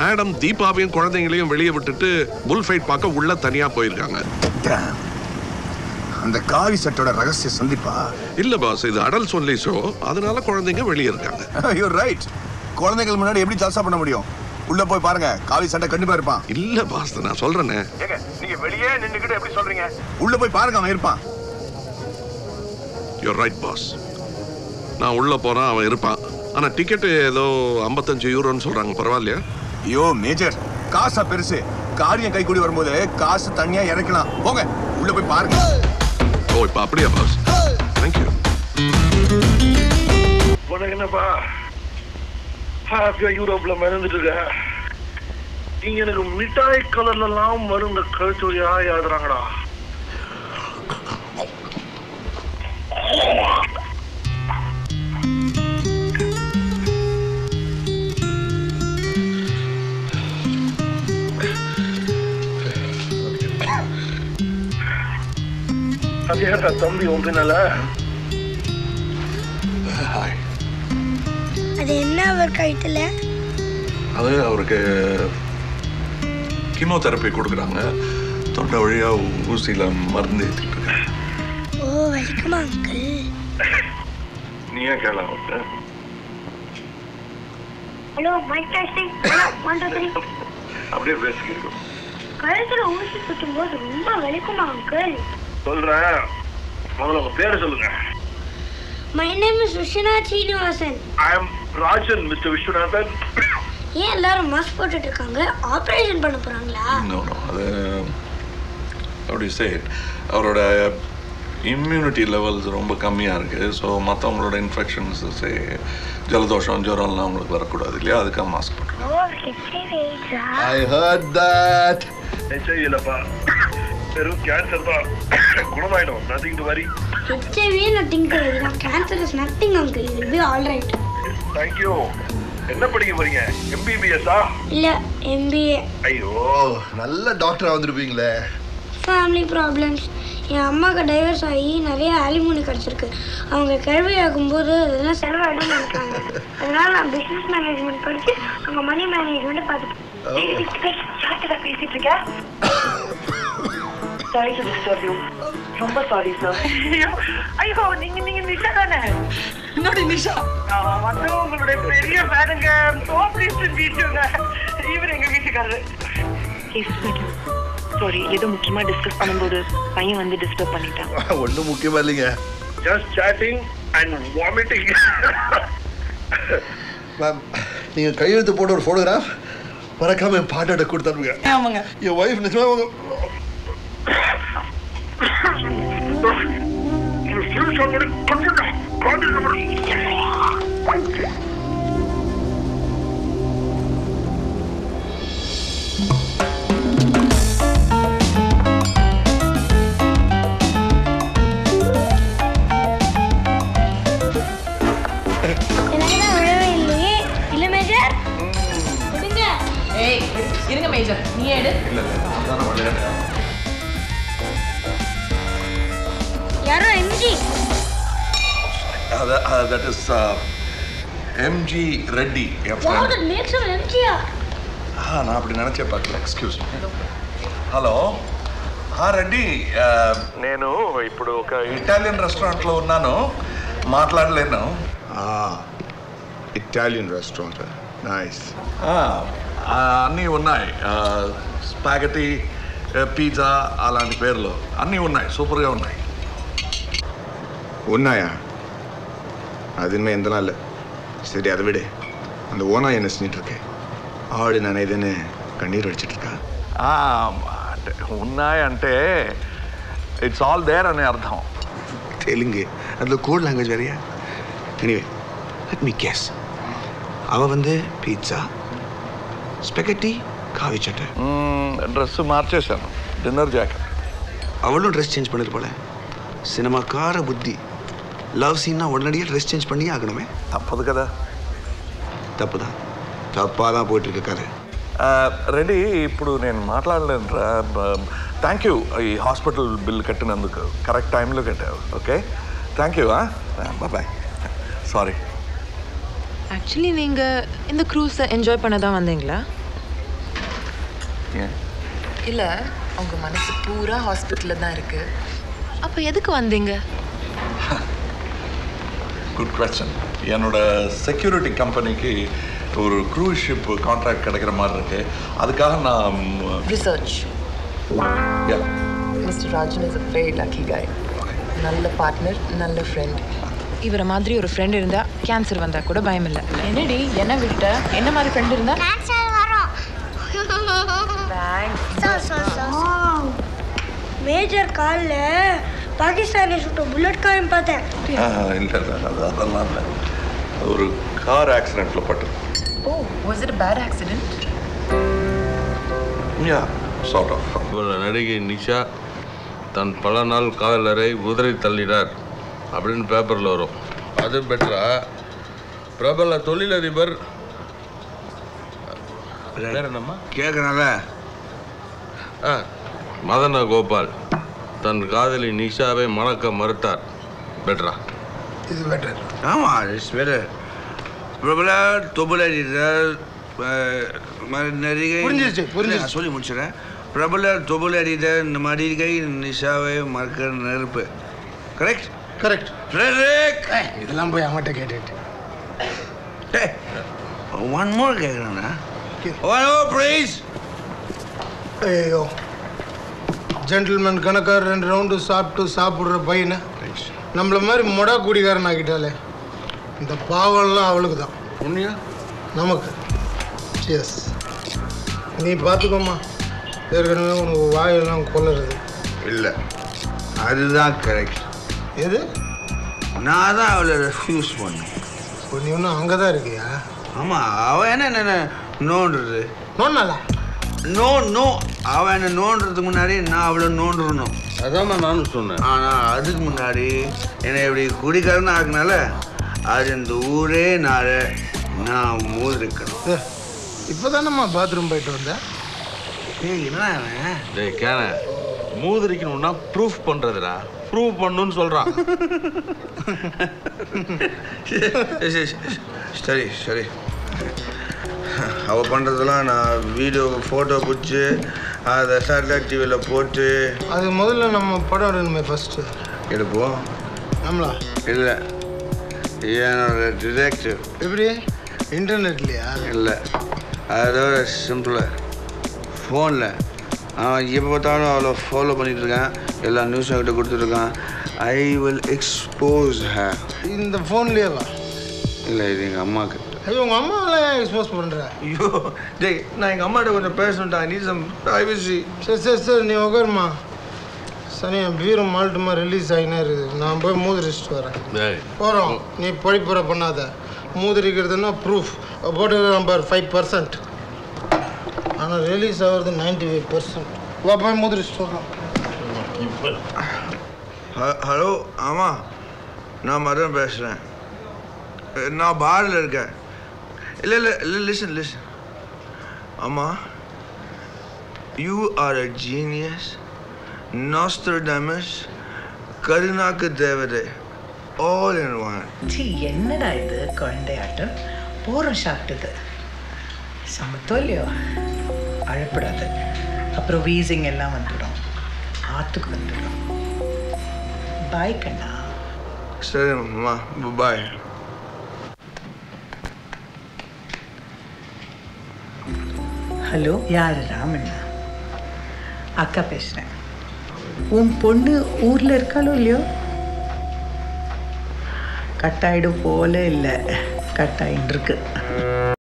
Madam தீபாவையும் குழந்தைங்களையும் வெளியே விட்டுட்டு புல் ஃபைட் பார்க்க உள்ள தனியா போயிருக்காங்க. அந்த காவி சட்டோட ரகசிய சந்திப்பா? இல்ல பாஸ், இது அடல்ட்ஸ் ஒன்லி ஷோ, அதனால குழந்தைங்க வெளியே இருக்காங்க. You right. குழந்தைகள் முன்னாடி எப்படி ஜல்சா பண்ண முடியும்? உள்ள போய் பாருங்க, காவி சட்டை கண்டிப்பா இருப்பான். இல்ல பாஸ், நான் சொல்றேனே. நீங்க வெளியே நின்னுக்கிட்டு எப்படி சொல்றீங்க? உள்ள போய் பாருங்க, அவன் இருப்பான். யூ ரைட் பாஸ், நான் உள்ள போறேன், அவன் இருப்பான். ஆனா டிக்கெட் ஏதோ 55 யூரோன்னு சொல்றாங்க, பரவாயில்லையா? ஐயோ மேஜர், காசா பெருசு. காரியம் கை கூடி வரும்போது காசு தனியா இறக்கலாம். போங்க, உள்ள போய் பாருங்க. ஓ, இப்ப அப்படியா பாஸ்? தேங்க்யூ. உனக்கு என்னப்பா ஹாப்பியா யூரோப்ல மறந்துட்டு இருக்க? இங்க எனக்கு மிட்டாய் கலர்ல எல்லாம் மருந்த கழுத்தொழியா எழுதுறாங்கடா. அதேடா தம்பி உன் பின்னால. அது என்ன அவர் கைத்துல? அது அவருக்கு கீமோதெரப்பி கொடுக்குறாங்க. தொண்டை வழியா ஊசியில மருந்து ஏற்றிட்டு இருக்காங்க. ஓ, வலிக்குமா அங்கிள்? நீ ஏன் கேள? Hello mic testing. 1 2 3. அப்படியே பேசிக்கிட்டு கழுத்துல ஊசி குத்தும் போது ரொம்ப வலிக்குமா அங்கிள்? சொல்றேன், முதல்ல உங்க பேரை சொல்லுங்க. My name is Viswanath Srinivasan. I am Rajan, mister Viswanathan. ஏன் எல்லாரும் மாஸ்க் போட்டுட்டு இருக்காங்க? ஆபரேஷன் பண்ண போறாங்களா? நோ அது அப்படி சே அவரோட இம்யூனிட்டி லெவல்ஸ் ரொம்ப கம்மியாக இருக்குது. ஸோ மற்றவங்களோட இன்ஃபெக்ஷன்ஸ் சே ஜலதோஷம் ஜுரம்லாம் அவங்களுக்கு வரக்கூடாது இல்லையா, அதுக்காக மாஸ்க் போட்டுருக்காங்க. Oh, HIV. I heard that. HIV இல்லப்பா, வெறும் கேன்சர் தான். குணமாயிடும், nothing to worry. HIV nothing to worry. Cancer is nothing uncle. It will be all right. Thank you. என்ன படிக்க போறீங்க? எம்பிபிஎஸ்ஸா? இல்ல, எம்பிஏ. ஐயோ, நல்ல டாக்டரா வந்திருப்பீங்களே. Family problems. என் அம்மாவுக்கு டைவர்ஸ் ஆகி நிறைய ஆலிமோனி கிடச்சிருக்கு. அவங்க கேள்வி ஆகும்போது அதெல்லாம் செலவாயிடும் நினைக்கிறாங்க. அதனால நான் பிஸ்னஸ் மேனேஜ்மெண்ட் படித்து அவங்க மணி மேனேஜ்மெண்ட் பார்த்துப்பேன். பேசிட்டு இருக்கேன். Sorry to disturb you. ரொம்ப சாரி சார். ஐயோ, நீங்க நிஷா தானே? என்னோட நிஷா வந்து உங்களுடைய பெரிய பேருங்க. வீட்டுங்க, இவர் எங்க வீட்டுக்காரரு. சாரி, ஏதோ முக்கியமா டிஸ்கஸ் பண்ணும்போது பையன் வந்து டிஸ்டர்ப் பண்ணிட்டான். ஒன்றும் முக்கியமா இல்லைங்க. Just chatting and vomiting. Ma'am, நீங்கள் கையெழுத்து போட்ட ஒரு ஃபோட்டோகிராஃப் மறக்காம என் பாட்டாட்ட கொடுத்தாருங்க. ஆமாங்க. என் ஒய்ஃப் நிஜமா அவங்க இருங்க மேஜர், நீ எடு. யாரோ MG. That is MG Reddy. Wow, that makes him MGR. நான் அப்படி நினைச்சே பார்க்கல. எக்ஸ்கியூஸ் మీ. హలో రెడ్డి, నేను ఇప్పుడు ఒక ఇటాలియన్ రెస్టారెంట్లో ఉన్నాను, మాట్లాడలేను. Italian restaurant, nice. అన్నీ ఉన్నాయి, స్పాగటీ, పిజ్జా అలాంటి పేర్లు అన్నీ ఉన్నాయి, సూపర్గా ఉన్నాయి. ఉన్నాయా? அது இனிமே எந்த நாள்? சரி, அதை விடு. அந்த ஓனா என்ன செஞ்சிட்டு இருக்கேன்? ஆடு நான் இதுன்னு கண்ணீர் அடிச்சிட்டு இருக்கா? ఉన్నాయంటే ఇట్స్ ఆల్ దేర్ అనే అర్థం. தெலுங்கு, அதில் கோட் லாங்குவேஜ் வேறையா? Anyway, let me guess. அவள் வந்து பீட்சா, ஸ்பெகட்டி, காவி சட்டை. డ్రెస్ మార్చేశాను, డిన్నర్ జాకెట్. அவளும் ட்ரெஸ் சேஞ்ச் பண்ணிட்டு போல. சினிமாக்கார புத்தி. லவ் சீன்னா உடனடியாக ட்ரெஸ் சேஞ்ச் பண்ணி ஆகணுமே. తప్పదు కదా. தப்பு தான், தப்பாக தான் போயிட்டுருக்கு கதை. రెడీ, ఇప్పుడు నేను మాట్లాడలేనురా. థ్యాంక్ యూ, ఈ హాస్పిటల్ బిల్ కట్టినందుకు. కరెక్ట్ టైంలో కట్టావు. Okay, thank you. Bye. Sorry. Actually நீங்கள் இந்த க்ரூஸை என்ஜாய் பண்ண தான் வந்தீங்களா? ஏன்? இல்லை அவங்க மனசு பூரா ஹாஸ்பிட்டலில் தான் இருக்கு. அப்போ எதுக்கு வந்தீங்க? Good question. என்னோட செக்யூரிட்டி கம்பெனிக்கு ஒரு க்ரூஸ் ஷிப் கான்ட்ராக்ட் கிடைக்கிற மாதிரி இருக்கு. அதுக்காக நான் research. Mister Rajan is a very lucky guy. நல்ல பார்ட்னர், நல்ல ஃப்ரெண்ட். இவரை மாதிரி ஒரு ஃப்ரெண்ட் இருந்தா கேன்சர் வந்தா கூட பயம் இல்லை. என்னடி என்ன விட்ட? என்ன மாதிரி ஃப்ரெண்ட் இருந்தா? கேன்சர் வரும். மேஜர் கால்ல பாகிஸ்தானி சுட்ட புல்லட் காயம் பார்த்தேன். இல்லை அதெல்லாம் இல்லை. ஒரு கார் ஆக்சிடென்ட்ல பட்டு. ஓ, was it a bad accident? Yeah, sort of. நடிகை நிஷா தன் பல நாள் காதலரை உதறி தள்ளினார் அப்படின்னு பேப்பரில் வரும். அது பெட்டரா? பிரபல தொழிலதிபர் வேற என்னம்மா கேட்குறேன்ல, மதன கோபால் தன் காதலி நிஷாவை மணக்க மறுத்தார். பெட்டரா? இது பெட்டர். ஆமாம், இட்ஸ் பெட்டர். பிரபல தொழிலதிபர் நடிகை புரிஞ்சிருச்சு. சொல்லி முடிச்சிடறேன். பிரபல தொழிலதிபர் நடிகை நிஷாவை மறக்க நெருப்பு. Correct correct. இதெல்லாம் போய் அவன்கிட்ட கேட்டுட்டு ஒன் மோர் கேட்குறேண்ணா. ப்ளீஸ். ஐயோ, ஜென்டில்மேன் கணக்கார் 2 ரவுண்டு சாப்பிடுற பையனை நம்மள மாதிரி மொடா குடிகாரன் ஆக்கிட்டாலே இந்த பாவம்லாம் அவளுக்கு தான். உண்மையா? நமக்கு எஸ். நீ பார்த்துக்கோமா, ஏற்கனவே உனக்கு வாயெல்லாம் கொல்லுறது. இல்லை, அதுதான் கரெக்ட். எது? நான் தான் அவளை ரெஃப்யூஸ் பண்ணேன். இப்போ நீ ஒன்றும் அங்கே தான் இருக்கியா? ஆமாம், அவன் என்ன நோண்டுறது? நோண்டாளா? நோ அவன் என்ன நோண்டுறதுக்கு முன்னாடி நான் அவளை நோண்டுறணும். அதான் நானும் சொன்னேன். ஆனால் அதுக்கு முன்னாடி என்னை இப்படி குடிக்காரன்னு ஆக்குனால அது இந்த ஊரே நான் மூதிருக்கணும். இப்போ தானேம்மா பாத்ரூம் போயிட்டு வந்தேன். ஏய், என்ன அவன்? டேய் கேன, மூதிரிக்கணும்னா ப்ரூஃப் பண்ணுறதுடா. ப்ரூவ் பண்ணுன்னு சொல்கிறான். சரி, அவள் பண்ணுறதெல்லாம் நான் வீடியோ ஃபோட்டோ பிடிச்சி அதை சேட்டலைட் டிவியில் போட்டு. அது முதல்ல நம்ம படம் எடுக்கணுமே ஃபஸ்ட்டு. எடுப்போம். நம்மளா? இல்லை, என்னோட டிடெக்டிவ். எப்படி? இன்டர்நெட்லையா? இல்லை, அதோட சிம்பிளாக ஃபோனில். அவன் எப்போ பார்த்தாலும் அவளை ஃபாலோ பண்ணிகிட்டு இருக்கான், எல்லா நியூஸும் கிட்ட கொடுத்துட்ருக்கான். I will expose her. இந்த ஃபோன்லேயேவா? இல்லை, இது எங்கள் அம்மாவுக்கு. ஐயோ, உங்கள் அம்மாவெல்லாம் ஏன் எக்ஸ்போஸ் பண்ணுற? ஐயோ டேய், நான் எங்கள் அம்மாட்ட கொஞ்சம் பேசணும்டா. நீ சம் ப்ரைவசி. சரி, நீ உட்காருமா. சனியா வீரம் மால்ட்டுமா ரிலீஸ் ஆகினே இருக்குது. நான் போய் மூதிரிச்சிட்டு வரேன். போகிறோம், நீ படிப்புற பண்ணாத. மூதிரிக்கிறதுனா ப்ரூஃப் போட்டு நம்பர் 5%. ஆனால் ரிலீஸ் ஆகிறது 95%. வா, போய் மூதிரிச்சிட்டு வரோம். ஹலோ, ஆமாம், நான் மதன் பேசுகிறேன். நான் பாரில் இருக்கேன். இல்லை, லிசன். ஆமாம், யூ ஆர் அ ஜீனியஸ், நாஸ்ட்ரடாமஸ், கருணாக்கு தேவதை, ஆல் இன் ஒன். என்னடா இது குழந்தையாட்டம்? போகிறோம் சாப்பிட்டது சமத்தோ இல்லையோ? அழப்படாது, அப்புறம் வீசிங் எல்லாம் வந்துடும், ஆற்றுக்கு வந்துடும். பாய் கண்ணா. சரி அம்மா, பாய். ஹலோ, யார்? ராமண்ணா. அக்கா பேசுகிறேன். உன் பொண்ணு ஊரில் இருக்காளோ இல்லையோ? கட்டாயிடும் போல இல்லை, கட்டாயின்னு இருக்கு.